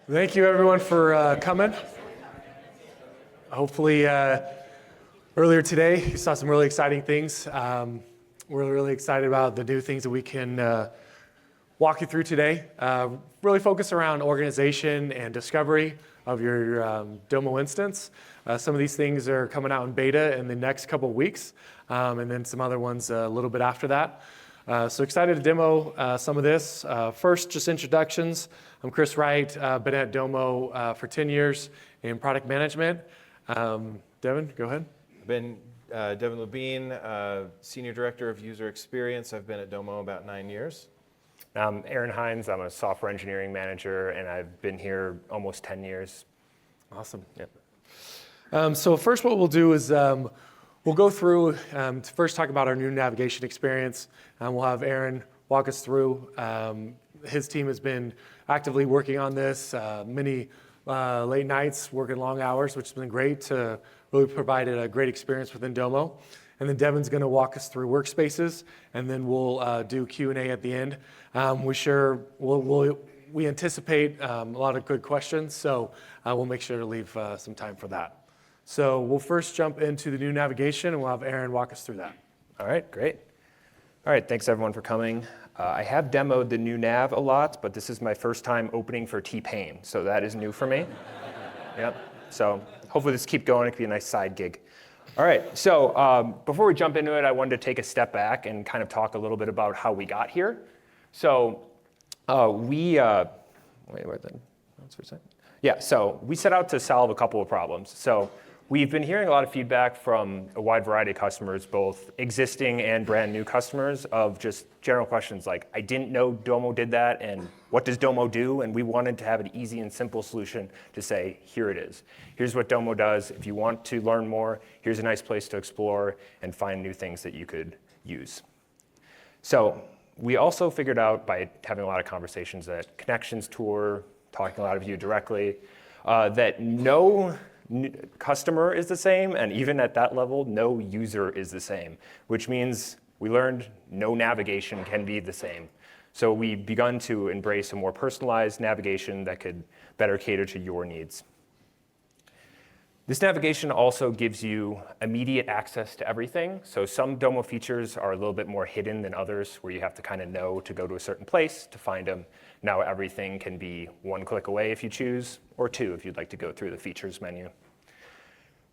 Thank you, everyone, for coming. Hopefully, earlier today, you saw some really exciting things. We're really excited about the new things that we can walk you through today. Really focus around organization and discovery of your Domo instance. Some of these things are coming out in beta in the next couple of weeks, and then some other ones a little bit after that. So excited to demo some of this. First, just introductions. I'm Chris Wright, been at Domo for 10 years in product management. Devin, go ahead. I've been Devin Levine, Senior Director of User Experience. I've been at Domo about 9 years. I'm Aaron Hines. I'm a software engineering manager, and I've been here almost 10 years. Awesome. Yep. So first what we'll do is we'll go through to first talk about our new navigation experience. We'll have Aaron walk us through. His team has been actively working on this, many late nights, working long hours, which has been great to really provide a great experience within Domo. And then Devin's going to walk us through workspaces, and then we'll do Q&A at the end. We anticipate a lot of good questions, so we'll make sure to leave some time for that. So we'll first jump into the new navigation, and we'll have Aaron walk us through that. All right, great. All right, thanks everyone for coming. I have demoed the new nav a lot, but this is my first time opening for T-Pain, so that is new for me. Yep. So hopefully this keep going. It could be a nice side gig. All right, so before we jump into it, I wanted to take a step back and kind of talk a little bit about how we got here. So we set out to solve a couple of problems. So we've been hearing a lot of feedback from a wide variety of customers, both existing and brand new customers, of just general questions like, I didn't know Domo did that, and what does Domo do? And we wanted to have an easy and simple solution to say, here it is. Here's what Domo does. If you want to learn more, here's a nice place to explore and find new things that you could use. So we also figured out by having a lot of conversations at Connections Tour, talking to a lot of you directly, that no customer is the same, and even at that level, no user is the same, which means we learned no navigation can be the same. So we've begun to embrace a more personalized navigation that could better cater to your needs. This navigation also gives you immediate access to everything. So some Domo features are a little bit more hidden than others, where you have to kind of know to go to a certain place to find them. Now everything can be one click away if you choose, or two if you'd like to go through the features menu.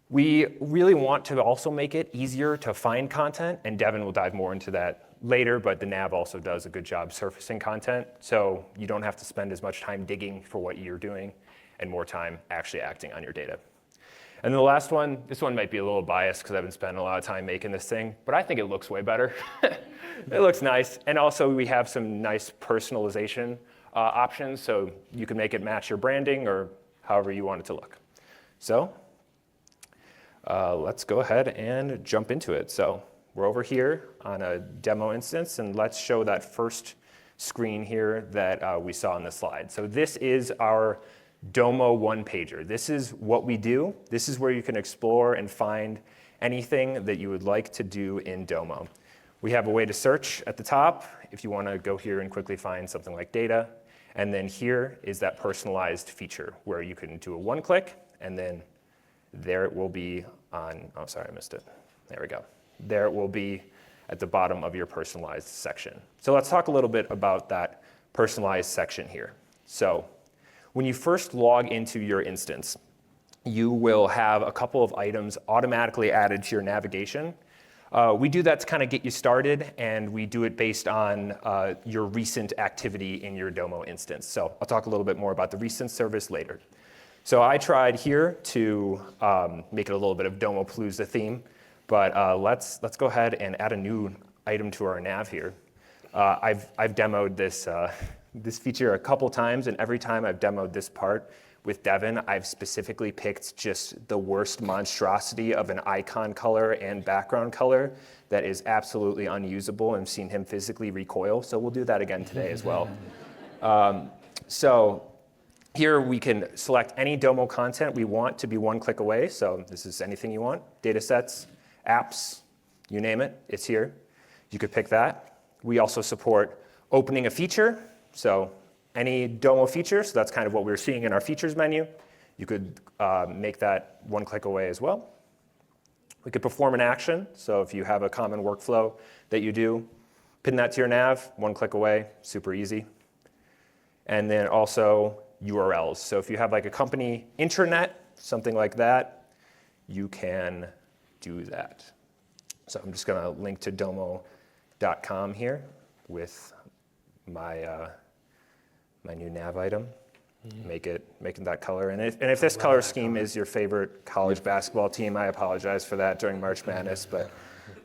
We really want to also make it easier to find content, and Devin will dive more into that later, but the nav also does a good job surfacing content, so you don't have to spend as much time digging for what you're doing and more time actually acting on your data. And then the last one, this one might be a little biased because I've been spending a lot of time making this thing, but I think it looks way better. It looks nice. And also we have some nice personalization options, so you can make it match your branding or however you want it to look. So let's go ahead and jump into it. So we're over here on a demo instance, and let's show that first screen here that we saw on the slide. So this is our Domo one-pager. This is what we do. This is where you can explore and find anything that you would like to do in Domo. We have a way to search at the top if you want to go here and quickly find something like data. And then here is that personalized feature where you can do a one-click, and then there it will be on, oh, sorry, I missed it. There we go. There it will be at the bottom of your personalized section. So let's talk a little bit about that personalized section here. So when you first log into your instance, you will have a couple of items automatically added to your navigation. We do that to kind of get you started, and we do it based on your recent activity in your Domo instance. So I'll talk a little bit more about the recent service later. So I tried here to make it a little bit of Domopalooza theme, but let's go ahead and add a new item to our nav here. I've demoed this feature a couple times, and every time I've demoed this part with Devin, I've specifically picked just the worst monstrosity of an icon color and background color that is absolutely unusable, and seen him physically recoil. So we'll do that again today as well. So here we can select any Domo content we want to be one click away. So this is anything you want, data sets, apps, you name it, it's here. You could pick that. We also support opening a feature. So any Domo feature, so that's kind of what we're seeing in our features menu. You could make that one click away as well. We could perform an action, so if you have a common workflow that you do, pin that to your nav, one click away, super easy. And then also URLs. So if you have like a company intranet, something like that, you can do that. So I'm just going to link to Domo.com here with my my new nav item. Making that color. And if this color scheme is your favorite college basketball team, I apologize for that during March Madness, but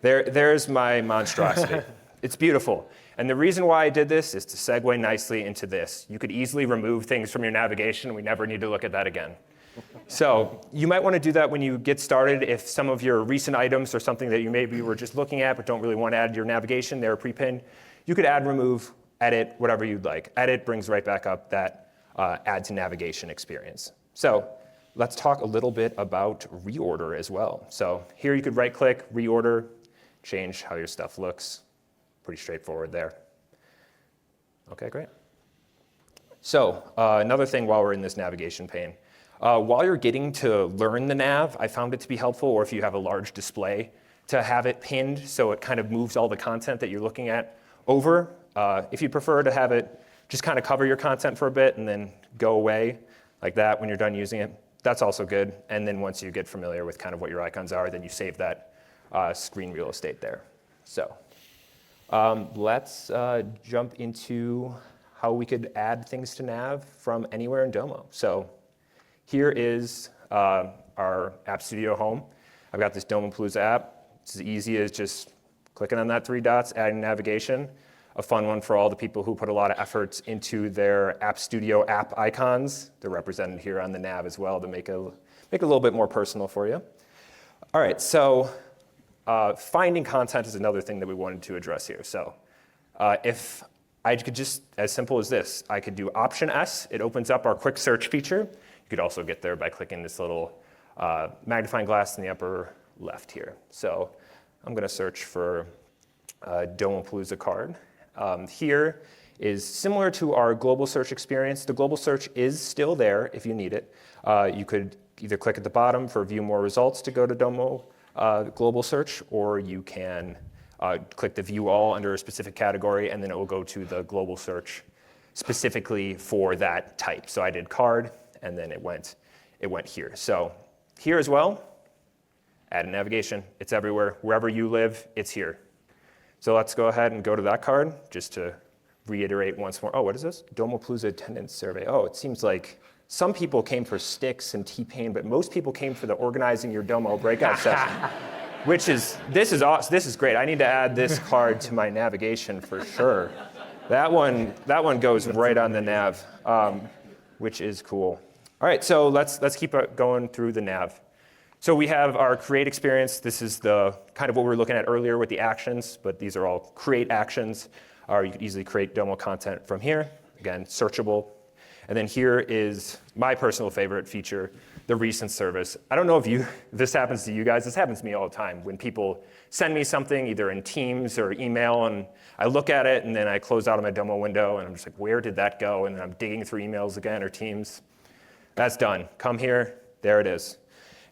there's my monstrosity. It's beautiful. And the reason why I did this is to segue nicely into this. You could easily remove things from your navigation. We never need to look at that again. So you might want to do that when you get started. If some of your recent items or something that you maybe were just looking at but don't really want to add to your navigation, they're pre-pinned, you could add, remove, edit, whatever you'd like. Edit brings right back up that add to navigation experience. So let's talk a little bit about reorder as well. So here you could right-click, reorder, change how your stuff looks. Pretty straightforward there. Okay, great. So another thing while we're in this navigation pane, while you're getting to learn the nav, I found it to be helpful, or if you have a large display, to have it pinned so it kind of moves all the content that you're looking at over. If you prefer to have it just kind of cover your content for a bit and then go away like that when you're done using it, that's also good. And then once you get familiar with kind of what your icons are, then you save that screen real estate there. So let's jump into how we could add things to nav from anywhere in Domo. So here is our App Studio home. I've got this Domopalooza app. It's as easy as just clicking on that 3 dots, adding navigation. A fun one for all the people who put a lot of efforts into their App Studio app icons. They're represented here on the nav as well to make it a little bit more personal for you. All right, so finding content is another thing that we wanted to address here. So if I could just, as simple as this, I could do Option S. It opens up our quick search feature. You could also get there by clicking this little magnifying glass in the upper left here. So I'm going to search for Domopalooza card. Here is similar to our global search experience. The global search is still there if you need it. You could either click at the bottom for view more results to go to Domo global search, or you can click the view all under a specific category, and then it will go to the global search specifically for that type. So I did card, and then it went here. So here as well, add a navigation. It's everywhere. Wherever you live, it's here. So let's go ahead and go to that card just to reiterate once more. Oh, what is this? Domopalooza attendance survey. Oh, it seems like some people came for sticks and T-Pain, but most people came for the organizing your Domo breakout session, this is awesome. This is great. I need to add this card to my navigation for sure. That one goes right on the nav, which is cool. All right, so let's keep going through the nav. So we have our create experience. This is the kind of what we were looking at earlier with the actions, but these are all create actions. Or you could easily create Domo content from here. Again, searchable. And then here is my personal favorite feature, the recent service. I don't know if this happens to you guys. This happens to me all the time when people send me something either in Teams or email, and I look at it, and then I close out of my Domo window, and I'm just like, where did that go? And then I'm digging through emails again or Teams. That's done. Come here. There it is.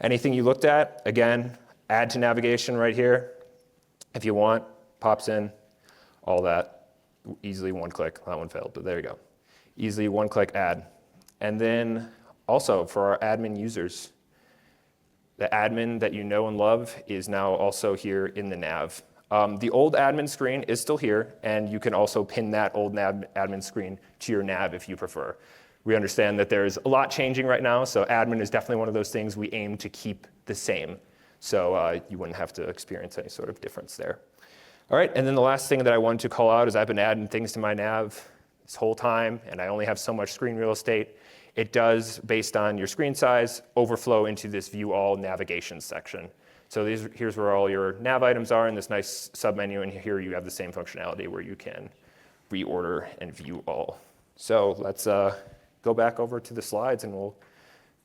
Anything you looked at, again, add to navigation right here. If you want, pops in, all that. Easily one click. That one failed, but there you go. Easily one click add. And then also for our admin users, the admin that you know and love is now also here in the nav. The old admin screen is still here, and you can also pin that old admin screen to your nav if you prefer. We understand that there's a lot changing right now, so admin is definitely one of those things we aim to keep the same. So you wouldn't have to experience any sort of difference there. All right, and then the last thing that I wanted to call out is I've been adding things to my nav this whole time, and I only have so much screen real estate. It does, based on your screen size, overflow into this view all navigation section. So here's where all your nav items are in this nice submenu, and here you have the same functionality where you can reorder and view all. So let's go back over to the slides, and we'll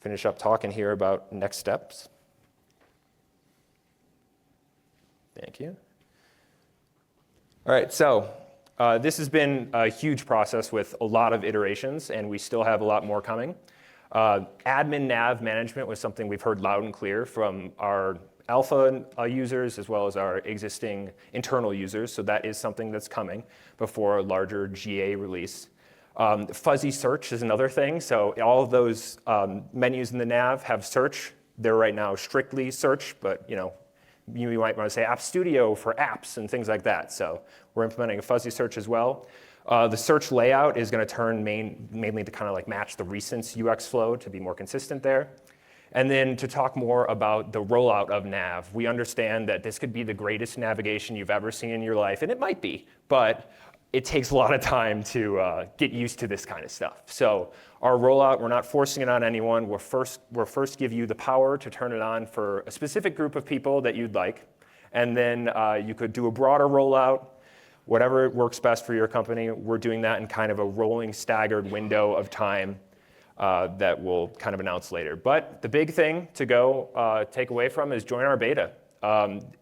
finish up talking here about next steps. Thank you. All right, so This has been a huge process with a lot of iterations, and we still have a lot more coming. Admin nav management was something we've heard loud and clear from our alpha users as well as our existing internal users, so that is something that's coming before a larger GA release. Fuzzy search is another thing, so all of those menus in the nav have search. They're right now strictly search, but you might want to say App Studio for apps and things like that, so we're implementing a fuzzy search as well. The search layout is going to turn mainly to kind of like match the recent UX flow to be more consistent there. And then to talk more about the rollout of nav, we understand that this could be the greatest navigation you've ever seen in your life, and it might be, but it takes a lot of time to get used to this kind of stuff. So our rollout, we're not forcing it on anyone. We'll first give you the power to turn it on for a specific group of people that you'd like, and then you could do a broader rollout. Whatever works best for your company, we're doing that in kind of a rolling staggered window of time that we'll kind of announce later. But the big thing to go take away from is join our beta.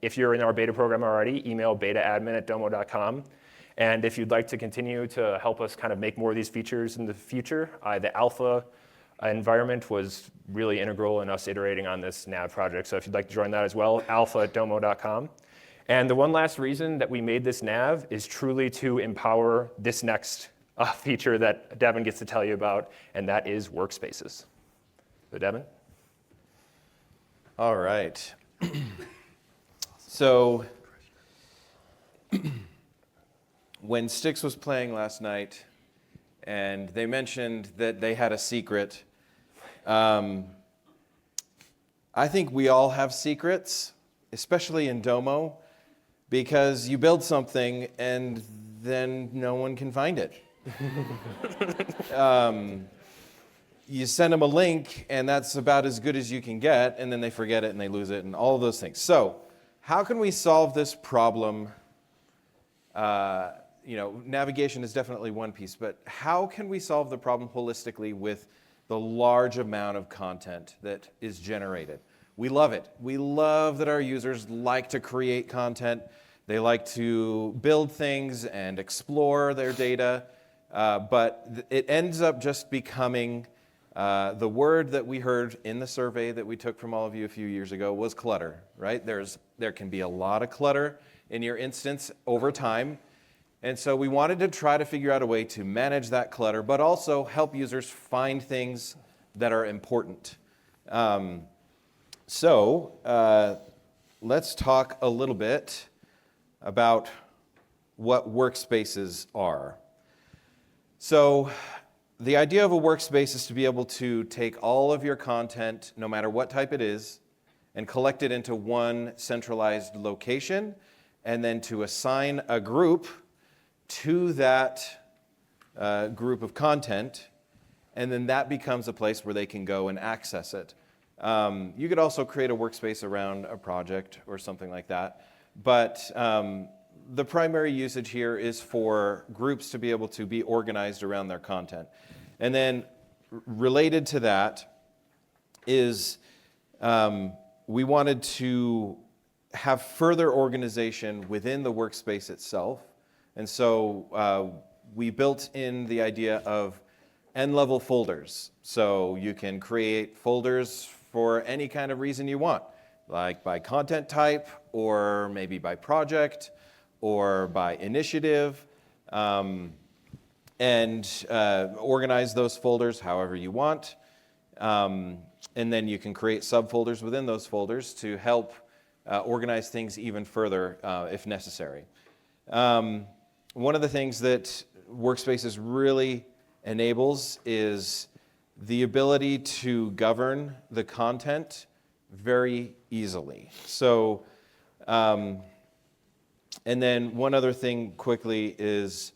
If you're in our beta program already, email beta@domo.com. And if you'd like to continue to help us kind of make more of these features in the future, the alpha environment was really integral in us iterating on this nav project. So if you'd like to join that as well, alpha@domo.com. And the one last reason that we made this nav is truly to empower this next feature that Devin gets to tell you about, and that is workspaces. So Devin? All right. So when Styx was playing last night, and they mentioned that they had a secret, I think we all have secrets, especially in Domo, because you build something and then no one can find it. You send them a link, and that's about as good as you can get, and then they forget it and they lose it and all of those things. So how can we solve this problem? Navigation is definitely one piece, but how can we solve the problem holistically with the large amount of content that is generated? We love it. We love that our users like to create content. They like to build things and explore their data, but it ends up just becoming the word that we heard in the survey that we took from all of you a few years ago was clutter, right? There can be a lot of clutter in your instance over time. And so we wanted to try to figure out a way to manage that clutter, but also help users find things that are important. Let's talk a little bit about what workspaces are. So the idea of a workspace is to be able to take all of your content, no matter what type it is, and collect it into one centralized location, and then to assign a group to that group of content, and then that becomes a place where they can go and access it. You could also create a workspace around a project or something like that, but the primary usage here is for groups to be able to be organized around their content. And then related to that is we wanted to have further organization within the workspace itself. And so we built in the idea of n-level folders. So you can create folders for any kind of reason you want, like by content type, or maybe by project, or by initiative, and organize those folders however you want. And then you can create subfolders within those folders to help organize things even further if necessary. One of the things that Workspaces really enables is the ability to govern the content very easily. So, and then one other thing quickly is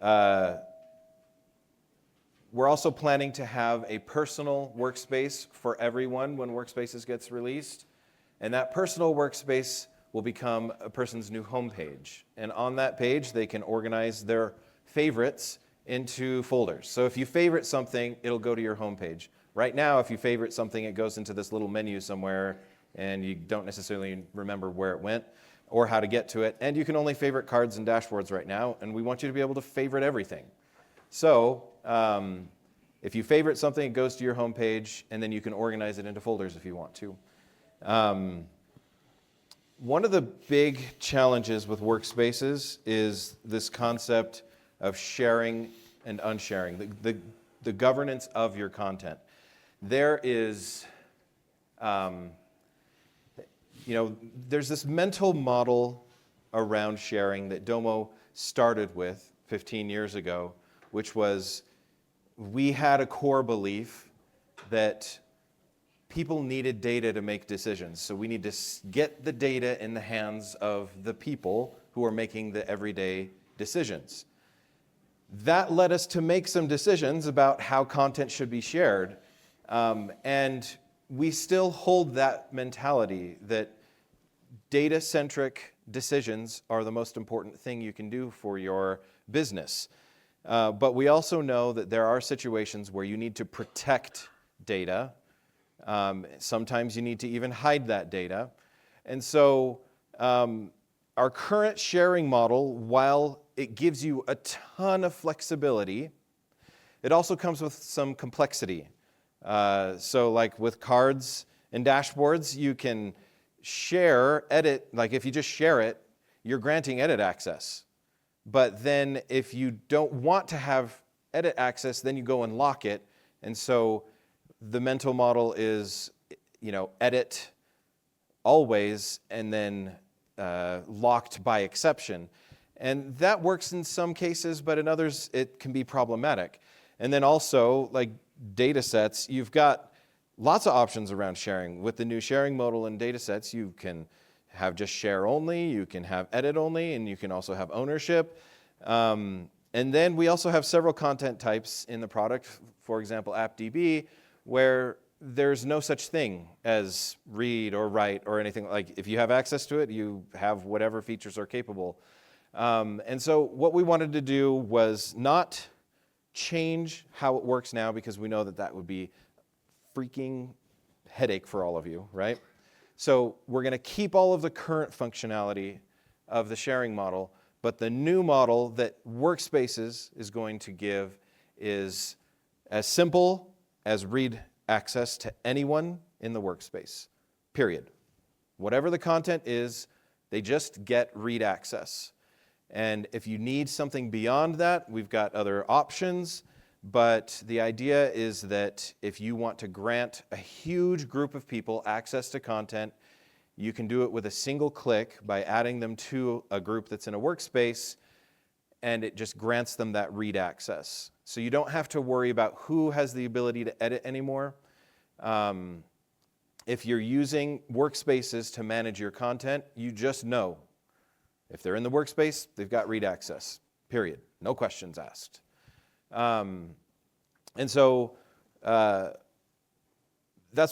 we're also planning to have a personal workspace for everyone when Workspaces gets released. And that personal workspace will become a person's new homepage. And on that page, they can organize their favorites into folders. So if you favorite something, it'll go to your homepage. Right now, if you favorite something, it goes into this little menu somewhere, and you don't necessarily remember where it went. or how to get to it. And you can only favorite cards and dashboards right now, and we want you to be able to favorite everything. So if you favorite something, it goes to your home page, and then you can organize it into folders if you want to. One of the big challenges with workspaces is this concept of sharing and unsharing, the governance of your content. There is, there's this mental model around sharing that Domo started with 15 years ago, which was we had a core belief that people needed data to make decisions. So we need to get the data in the hands of the people who are making the everyday decisions. That led us to make some decisions about how content should be shared. And we still hold that mentality that data-centric decisions are the most important thing you can do for your business. But we also know that there are situations where you need to protect data. Sometimes you need to even hide that data. And so our current sharing model, while it gives you a ton of flexibility, it also comes with some complexity. So like with cards and dashboards, you can share, edit, like if you just share it, you're granting edit access. But then if you don't want to have edit access, then you go and lock it. And so the mental model is, edit always and then locked by exception. And that works in some cases, but in others it can be problematic. And then also, like data sets, you've got lots of options around sharing. With the new sharing modal and data sets, you can have just share only, you can have edit only, and you can also have ownership. And then we also have several content types in the product, for example, AppDB, where there's no such thing as read or write or anything. Like if you have access to it, you have whatever features are capable. And so what we wanted to do was not change how it works now, because we know that that would be freaking headache for all of you, right? So we're going to keep all of the current functionality of the sharing model, but the new model that Workspaces is going to give is as simple as read access to anyone in the workspace, period. Whatever the content is, they just get read access. And if you need something beyond that, we've got other options. But the idea is that if you want to grant a huge group of people access to content, you can do it with a single click by adding them to a group that's in a workspace, and it just grants them that read access. So you don't have to worry about who has the ability to edit anymore. If you're using workspaces to manage your content, you just know. If they're in the workspace, they've got read access, period. No questions asked. And so that's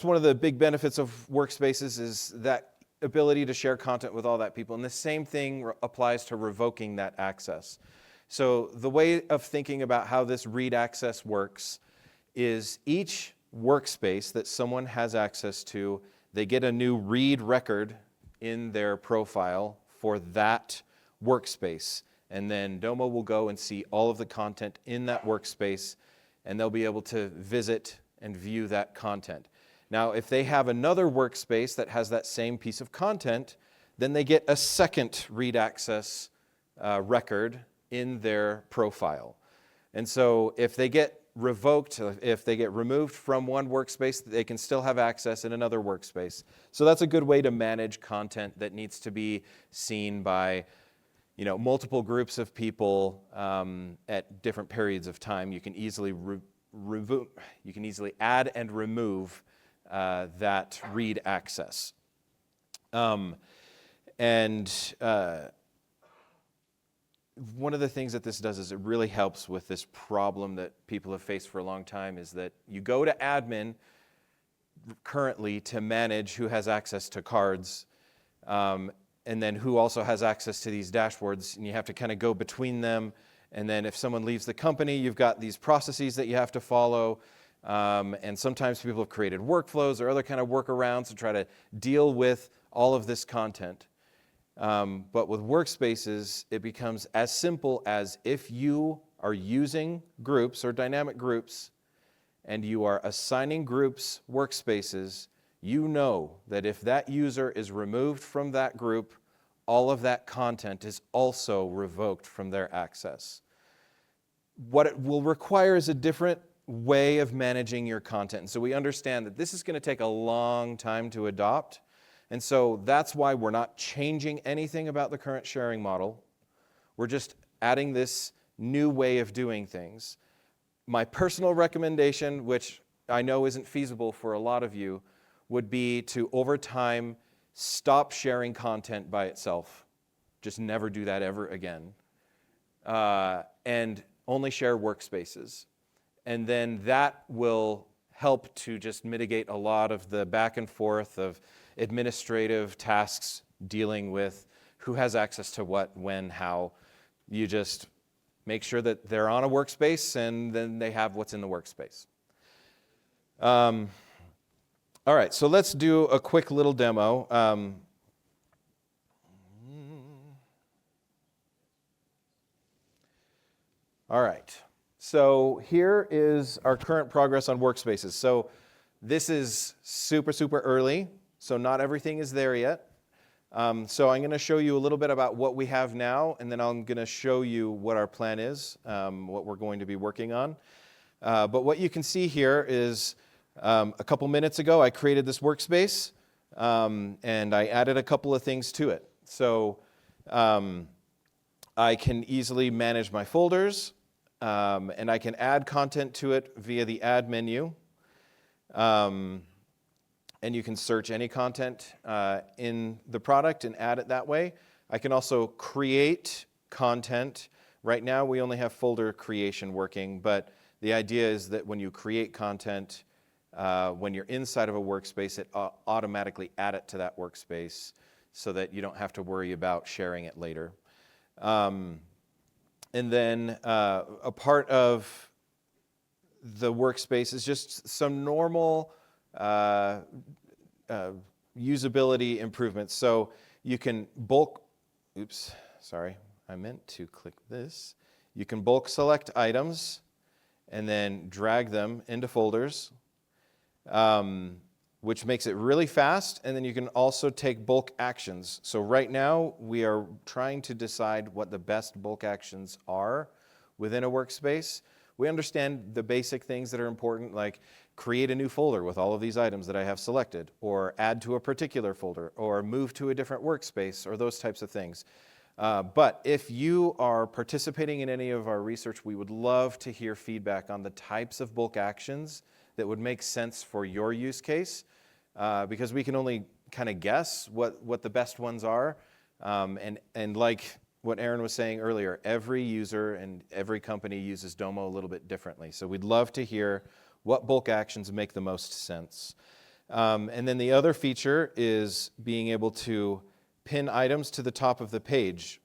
one of the big benefits of workspaces, is that ability to share content with all that people. And the same thing applies to revoking that access. So the way of thinking about how this read access works is each workspace that someone has access to, they get a new read record in their profile for that workspace. And then Domo will go and see all of the content in that workspace, and they'll be able to visit and view that content. Now, if they have another workspace that has that same piece of content, then they get a second read access record in their profile. And so if they get revoked, if they get removed from one workspace, they can still have access in another workspace. So that's a good way to manage content that needs to be seen by multiple groups of people at different periods of time. You can easily add and remove that read access. One of the things that this does is it really helps with this problem that people have faced for a long time, is that you go to admin currently to manage who has access to cards, and then who also has access to these dashboards, and you have to kind of go between them. And then if someone leaves the company, you've got these processes that you have to follow. And sometimes people have created workflows or other kind of workarounds to try to deal with all of this content. But with workspaces, it becomes as simple as if you are using groups or dynamic groups and you are assigning groups workspaces, you know that if that user is removed from that group, all of that content is also revoked from their access. What it will require is a different way of managing your content. And so we understand that this is going to take a long time to adopt. And so that's why we're not changing anything about the current sharing model. We're just adding this new way of doing things. My personal recommendation, which I know isn't feasible for a lot of you, would be to, over time, stop sharing content by itself. Just never do that ever again. And only share workspaces. And then that will help to just mitigate a lot of the back and forth of administrative tasks dealing with who has access to what, when, how. You just make sure that they're on a workspace and then they have what's in the workspace. All right, so let's do a quick little demo. All right, so here is our current progress on workspaces. So this is super, super early, so not everything is there yet. So I'm going to show you a little bit about what we have now, and then I'm going to show you what our plan is, what we're going to be working on. But what you can see here is a couple minutes ago, I created this workspace, and I added a couple of things to it. So I can easily manage my folders, and I can add content to it via the Add menu. And you can search any content in the product and add it that way. I can also create content. Right now, we only have folder creation working, but the idea is that when you create content, when you're inside of a workspace, it automatically add it to that workspace so that you don't have to worry about sharing it later. And then a part of the workspace is just some normal usability improvements. So you can bulk, oops, sorry, I meant to click this. You can bulk select items and then drag them into folders, which makes it really fast. And then you can also take bulk actions. So right now we are trying to decide what the best bulk actions are within a workspace. We understand the basic things that are important, like create a new folder with all of these items that I have selected, or add to a particular folder, or move to a different workspace, or those types of things. But if you are participating in any of our research, we would love to hear feedback on the types of bulk actions that would make sense for your use case, because we can only kind of guess what the best ones are. And like what Aaron was saying earlier, every user and every company uses Domo a little bit differently. So we'd love to hear what bulk actions make the most sense. And then the other feature is being able to pin items to the top of the page.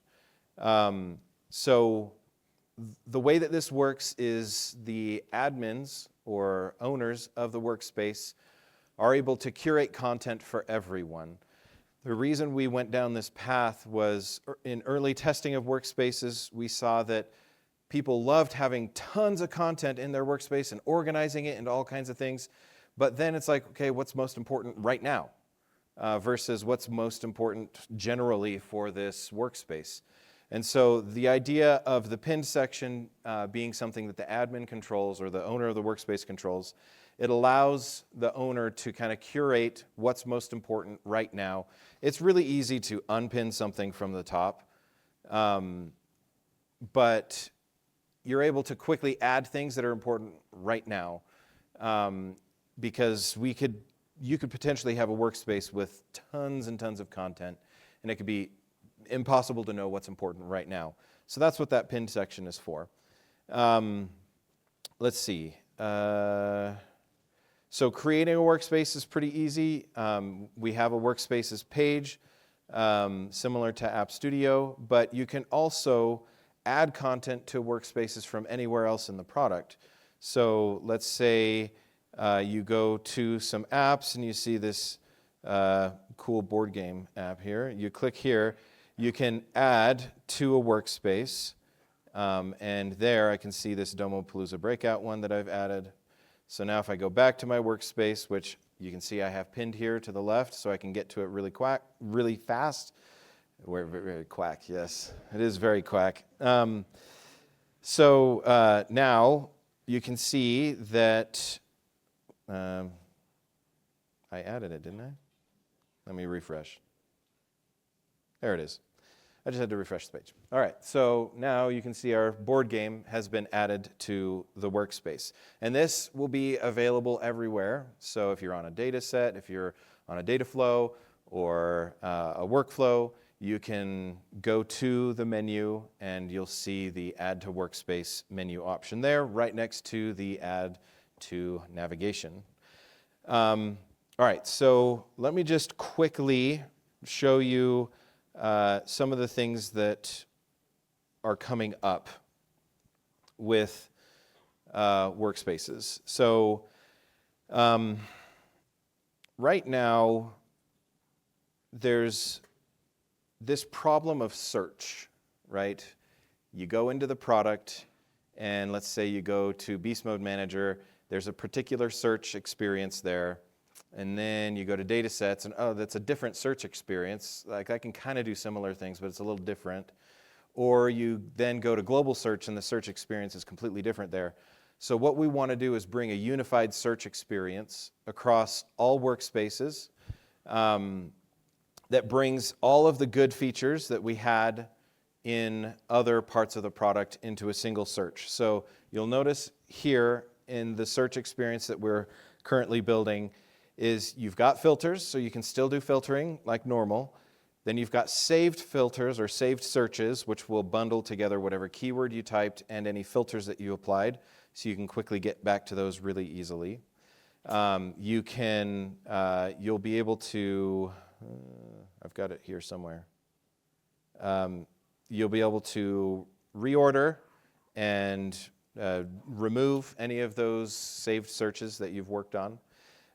So the way that this works is the admins or owners of the workspace are able to curate content for everyone. The reason we went down this path was in early testing of workspaces, we saw that people loved having tons of content in their workspace and organizing it and all kinds of things. But then it's like, okay, what's most important right now versus what's most important generally for this workspace? And so the idea of the pinned section being something that the admin controls or the owner of the workspace controls, it allows the owner to kind of curate what's most important right now. It's really easy to unpin something from the top, but you're able to quickly add things that are important right now, because you could potentially have a workspace with tons and tons of content, and it could be impossible to know what's important right now. So that's what that pinned section is for. Let's see. So creating a workspace is pretty easy. We have a workspaces page similar to App Studio, but you can also add content to workspaces from anywhere else in the product. So let's say you go to some apps and you see this cool board game app here. You click here. you can add to a workspace. And there I can see this Domopalooza breakout one that I've added. So now if I go back to my workspace, which you can see I have pinned here to the left, so I can get to it really fast. We're very quack, yes. It is very quack. So now you can see that I added it, didn't I? Let me refresh. There it is. I just had to refresh the page. All right, so now you can see our board game has been added to the workspace. And this will be available everywhere. So if you're on a data set, if you're on a data flow or a workflow, you can go to the menu and you'll see the Add to Workspace menu option there, right next to the Add to Navigation. All right, so let me just quickly show you some of the things that are coming up with workspaces. So right now, there's this problem of search, right? You go into the product, and let's say you go to Beast Mode Manager, there's a particular search experience there. And then you go to data sets, and oh, that's a different search experience. Like I can kind of do similar things, but it's a little different. Or you then go to global search, and the search experience is completely different there. So what we want to do is bring a unified search experience across all workspaces that brings all of the good features that we had in other parts of the product into a single search. So you'll notice here in the search experience that we're currently building is you've got filters, so you can still do filtering like normal. Then you've got saved filters or saved searches, which will bundle together whatever keyword you typed and any filters that you applied, so you can quickly get back to those really easily. You'll be able to, I've got it here somewhere. You'll be able to reorder and remove any of those saved searches that you've worked on.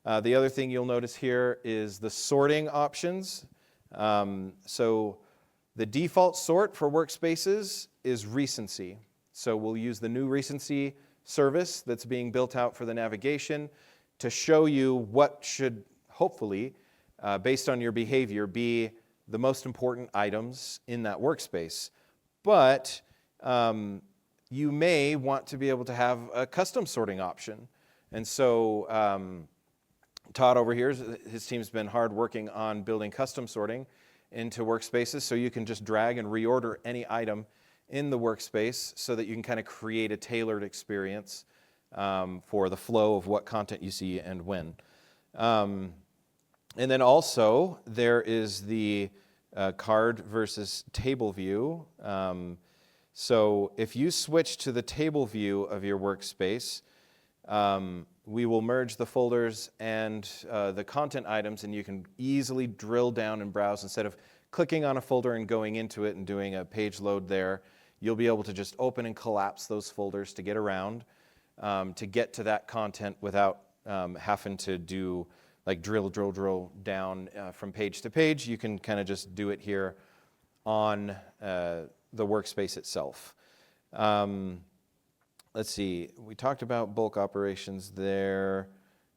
The other thing you'll notice here is the sorting options. So the default sort for workspaces is recency. So we'll use the new recency service that's being built out for the navigation to show you what should hopefully, based on your behavior, be the most important items in that workspace. But you may want to be able to have a custom sorting option. And so Todd over here, his team's been hard working on building custom sorting into workspaces, so you can just drag and reorder any item in the workspace so that you can kind of create a tailored experience for the flow of what content you see and when. And then also, there is the card versus table view. So if you switch to the table view of your workspace, we will merge the folders and the content items, and you can easily drill down and browse. Instead of clicking on a folder and going into it and doing a page load there, you'll be able to just open and collapse those folders to get around, to get to that content without having to do like drill down from page to page. You can kind of just do it here on the workspace itself. Let's see, we talked about bulk operations there.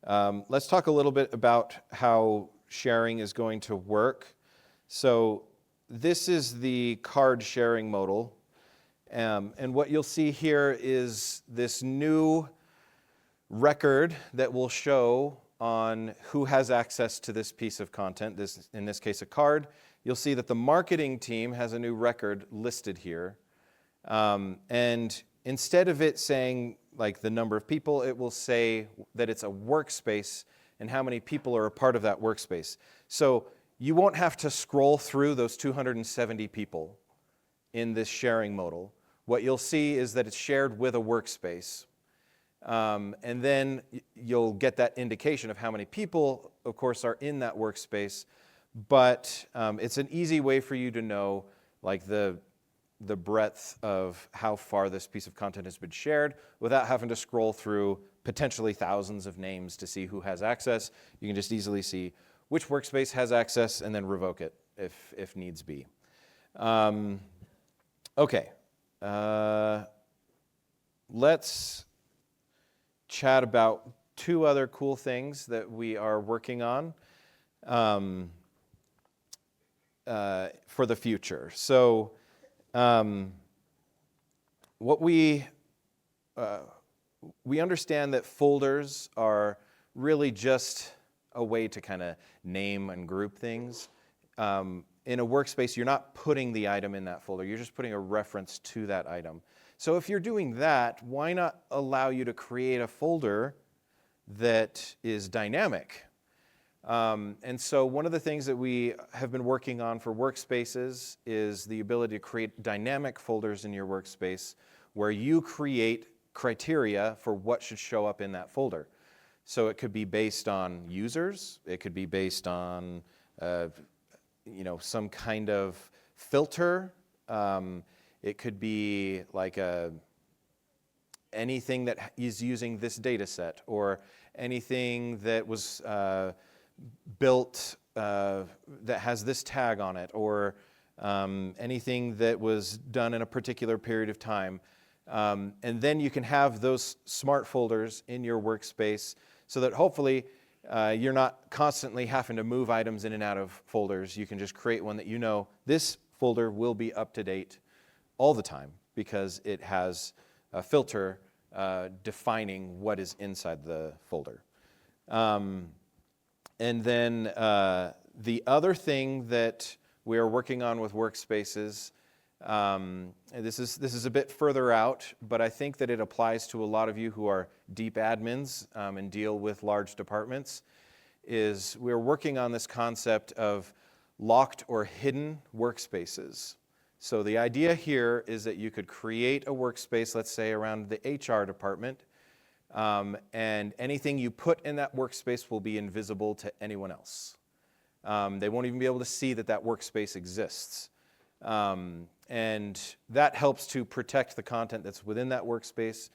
Let's talk a little bit about how sharing is going to work. So this is the card sharing modal. And what you'll see here is this new record that will show on who has access to this piece of content, in this case a card. You'll see that the marketing team has a new record listed here. And instead of it saying like the number of people, it will say that it's a workspace and how many people are a part of that workspace. So you won't have to scroll through those 270 people in this sharing modal. What you'll see is that it's shared with a workspace. And then you'll get that indication of how many people, of course, are in that workspace. But it's an easy way for you to know like the breadth of how far this piece of content has been shared without having to scroll through potentially thousands of names to see who has access. You can just easily see which workspace has access and then revoke it if needs be. Okay. Let's chat about two other cool things that we are working on for the future. So what we understand that folders are really just a way to kind of name and group things. In a workspace, you're not putting the item in that folder. You're just putting a reference to that item. So if you're doing that, why not allow you to create a folder that is dynamic? And so one of the things that we have been working on for workspaces is the ability to create dynamic folders in your workspace where you create criteria for what should show up in that folder. So it could be based on users. It could be based on some kind of filter. It could be like anything that is using this data set, or anything that was built that has this tag on it, or anything that was done in a particular period of time. And then you can have those smart folders in your workspace so that hopefully you're not constantly having to move items in and out of folders. You can just create one that you know this folder will be up to date all the time because it has a filter defining what is inside the folder. And then the other thing that we are working on with workspaces, this is a bit further out, but I think that it applies to a lot of you who are deep admins and deal with large departments, is we're working on this concept of locked or hidden workspaces. So the idea here is that you could create a workspace, let's say around the HR department, and anything you put in that workspace will be invisible to anyone else. They won't even be able to see that that workspace exists. And that helps to protect the content that's within that workspace,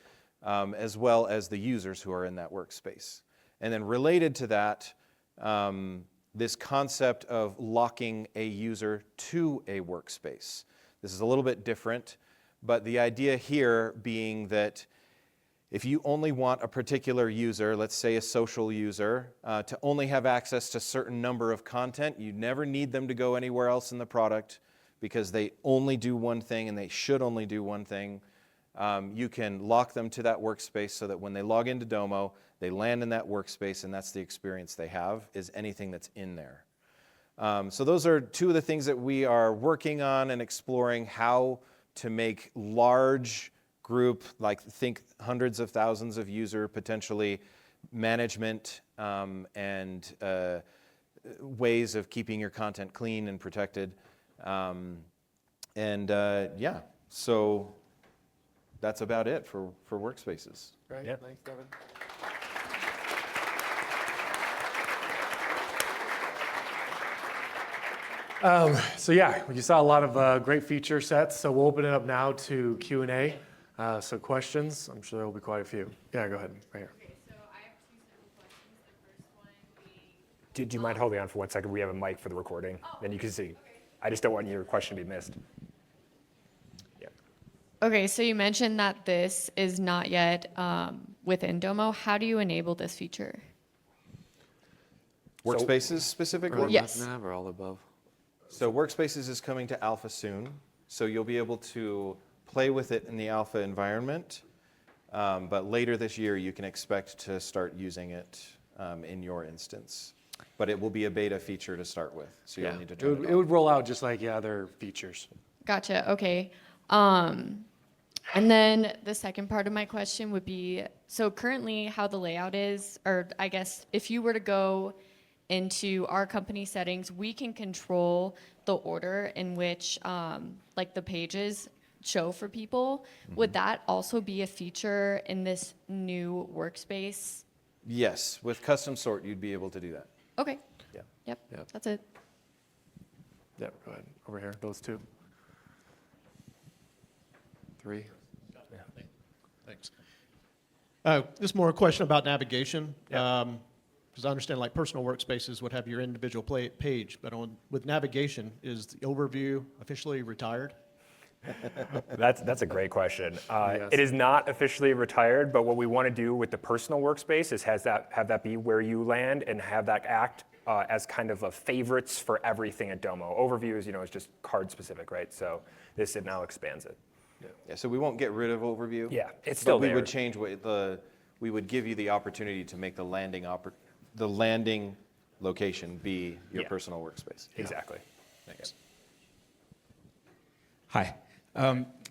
as well as the users who are in that workspace. And then related to that, this concept of locking a user to a workspace. This is a little bit different, but the idea here being that if you only want a particular user, let's say a social user, to only have access to a certain number of content, you never need them to go anywhere else in the product because they only do one thing and they should only do one thing. You can lock them to that workspace so that when they log into Domo, they land in that workspace and that's the experience they have, is anything that's in there. So those are two of the things that we are working on and exploring how to make large group, like think hundreds of thousands of user potentially management and ways of keeping your content clean and protected. Yeah, so that's about it for workspaces. Right, Yeah. thanks, Devin. So yeah, you saw a lot of great feature sets. So we'll open it up now to Q&A. So questions, I'm sure there will be quite a few. Yeah, go ahead, right here. Okay, so I have two simple questions. The first one being, Do you mind holding on for 1 second? We have a mic for the recording. Then you can see. I just don't want your question to be missed. Yeah. okay, so you mentioned that this is not yet within Domo. How do you enable this feature? Workspaces specifically? Yes. Or all above? So Workspaces is coming to alpha soon, so you'll be able to play with it in the alpha environment, but later this year you can expect to start using it in your instance. But it will be a beta feature to start with, so you'll need to turn It would roll out just like other features. Gotcha, okay. And then the second part of my question would be, so currently how the layout is, or I guess if you were to go into our company settings, we can control the order in which like the pages show for people. Would that also be a feature in this new workspace? Yes, with custom sort you'd be able to do that. Okay. Yeah. Yep. Yep. That's it. Yeah, go ahead, over here, those two. 3. Thanks. Just more a question about navigation. because I understand like personal workspaces would have your individual page, but with navigation, is the overview officially retired? That's a great question. Yes. It is not officially retired, but what we want to do with the personal workspace is have that be where you land and have that act as kind of a favorites for everything at Domo. Overview is just card specific, right? So it now expands it. Yeah, so we won't get rid of overview. Yeah, it's still but we there. would change we would give you the opportunity to make the landing location be your Yeah. personal workspace. Exactly. Thanks. Hi.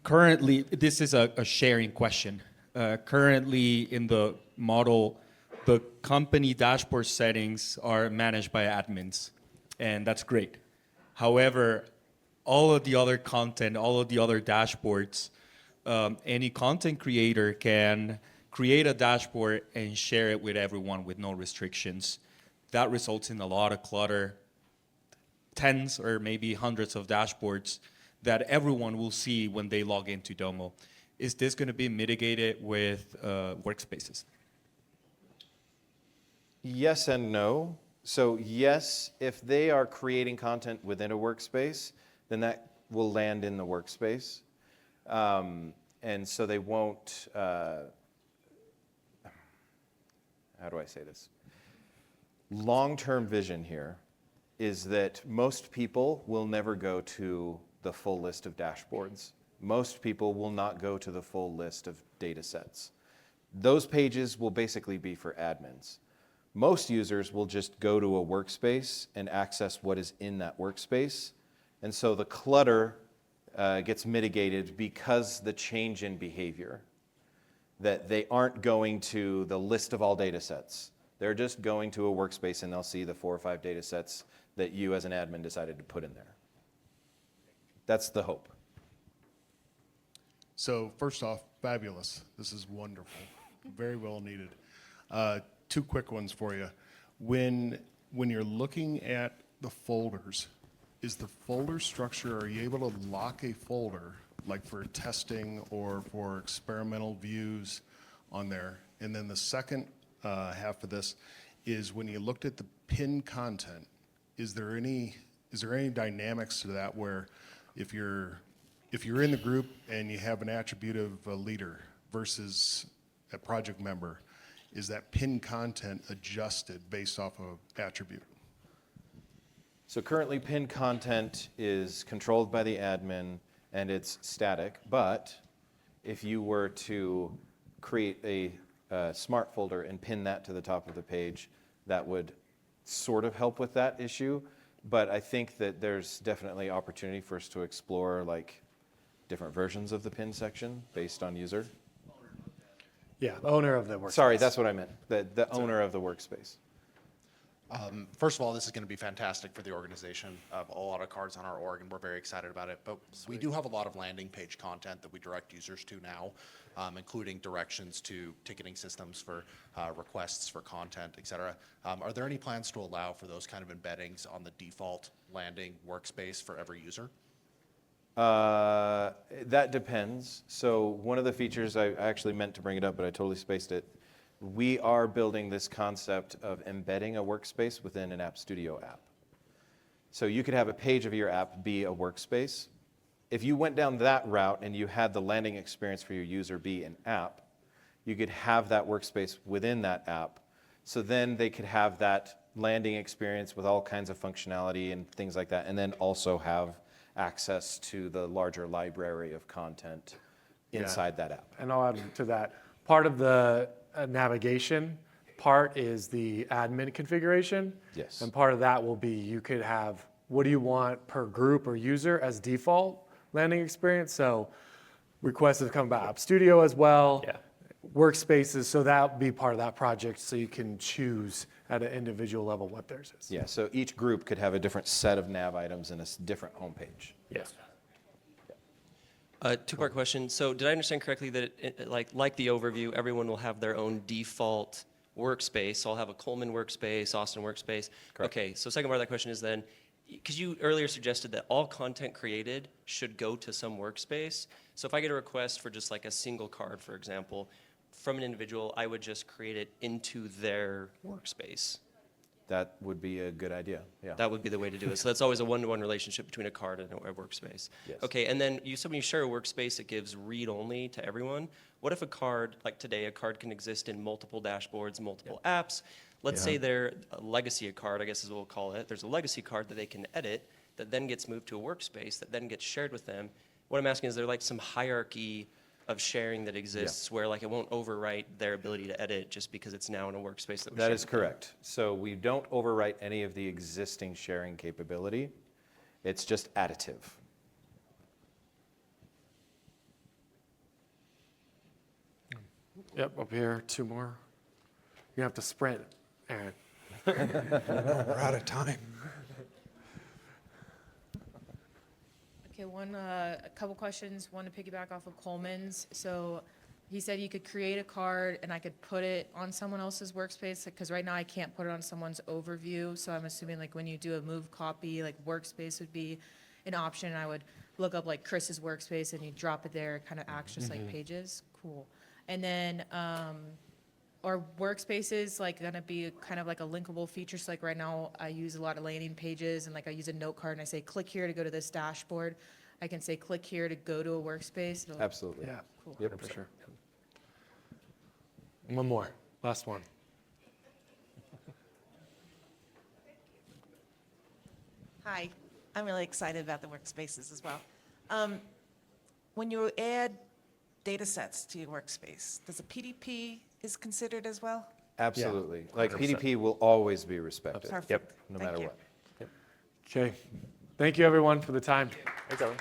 Currently, this is a sharing question. Currently, in the model, the company dashboard settings are managed by admins, and that's great. However, all of the other content, all of the other dashboards, any content creator can create a dashboard and share it with everyone with no restrictions. That results in a lot of clutter, tens or maybe hundreds of dashboards that everyone will see when they log into Domo. Is this going to be mitigated with workspaces? Yes and no. So yes, if they are creating content within a workspace, then that will land in the workspace. And so they won't, how do I say this? Long-term vision here is that most people will never go to the full list of dashboards. Most people will not go to the full list of data sets. Those pages will basically be for admins. Most users will just go to a workspace and access what is in that workspace. And so the clutter gets mitigated because the change in behavior, that they aren't going to the list of all data sets. They're just going to a workspace and they'll see the 4 or 5 data sets that you as an admin decided to put in there. That's the hope. So first off, fabulous. This is wonderful. Very well needed. 2 quick ones for you. When you're looking at the folders, is the folder structure, are you able to lock a folder, like for testing or for experimental views on there? And then the second half of this is when you looked at the pinned content, is there any dynamics to that where if you're in the group and you have an attribute of a leader versus a project member, is that pinned content adjusted based off of attribute? So currently pinned content is controlled by the admin and it's static, but if you were to create a smart folder and pin that to the top of the page, that would sort of help with that issue. But I think that there's definitely opportunity for us to explore like different versions of the pin section based on user. Yeah, the owner of the workspace. Sorry, that's what I meant. The owner of the workspace. First of all, this is going to be fantastic for the organization. A lot of cards on our org, and we're very excited about it. But we do have a lot of landing page content that we direct users to now, including directions to ticketing systems for requests for content, et cetera. Are there any plans to allow for those kind of embeddings on the default landing workspace for every user? That depends. So one of the features, I actually meant to bring it up, but I totally spaced it. We are building this concept of embedding a workspace within an App Studio app. So you could have a page of your app be a workspace. If you went down that route and you had the landing experience for your user be an app, you could have that workspace within that app. So then they could have that landing experience with all kinds of functionality and things like that, and then also have access to the larger library of content inside that app. And I'll add to that. Part of the navigation part is the admin configuration. Yes. And part of that will be you could have what do you want per group or user as default landing experience. So requests have come about App Studio as well. Yeah. Workspaces, so that would be part of that project so you can choose at an individual level what theirs is. Yeah, so each group could have a different set of nav items and a different homepage. Yes. 2-part question. So did I understand correctly that like the overview, everyone will have their own default workspace? So I'll have a Coleman workspace, Austin workspace. Correct. Okay, so second part of that question is then, because you earlier suggested that all content created should go to some workspace. So if I get a request for just like a single card, for example, from an individual, I would just create it into their workspace. That would be a good idea, yeah. That would be the way to do it. So that's always a one-to-one relationship between a card and a workspace. Yes. Okay, and then when you share a workspace, it gives read-only to everyone. What if a card, like today, a card can exist in multiple dashboards, multiple apps? Let's say they're a legacy card, I guess is what we'll call it. There's a legacy card that they can edit that then gets moved to a workspace that then gets shared with them. What I'm asking is there like some hierarchy of sharing that exists where like it won't overwrite their ability to edit just because it's now in a workspace that we That share is with them? correct. So we don't overwrite any of the existing sharing capability. It's just additive. Yep, up here, 2 more. You have to sprint, Aaron. We're out of time. Okay, a couple questions. One to piggyback off of Coleman's. So he said you could create a card and I could put it on someone else's workspace, because right now I can't put it on someone's overview. So I'm assuming like when you do a move copy, like workspace would be an option. I would look up like Chris's workspace and you drop it there. It kind of acts just like Pages. Cool. And then are workspaces like gonna be kind of like a linkable feature? So like right now I use a lot of landing pages and like I use a note card and I say click here to go to this dashboard. I can say click here to go to a workspace. It'll- Absolutely. Yeah, Cool. Yep. for sure. One more, last one. Hi, I'm really excited about the workspaces as well. When you add data sets to your workspace, does a PDP is considered as well? Absolutely. Like PDP will always be respected, Perfect. Yep. no Thank matter you. what. Okay, thank you everyone for the time. Thanks, Ellen.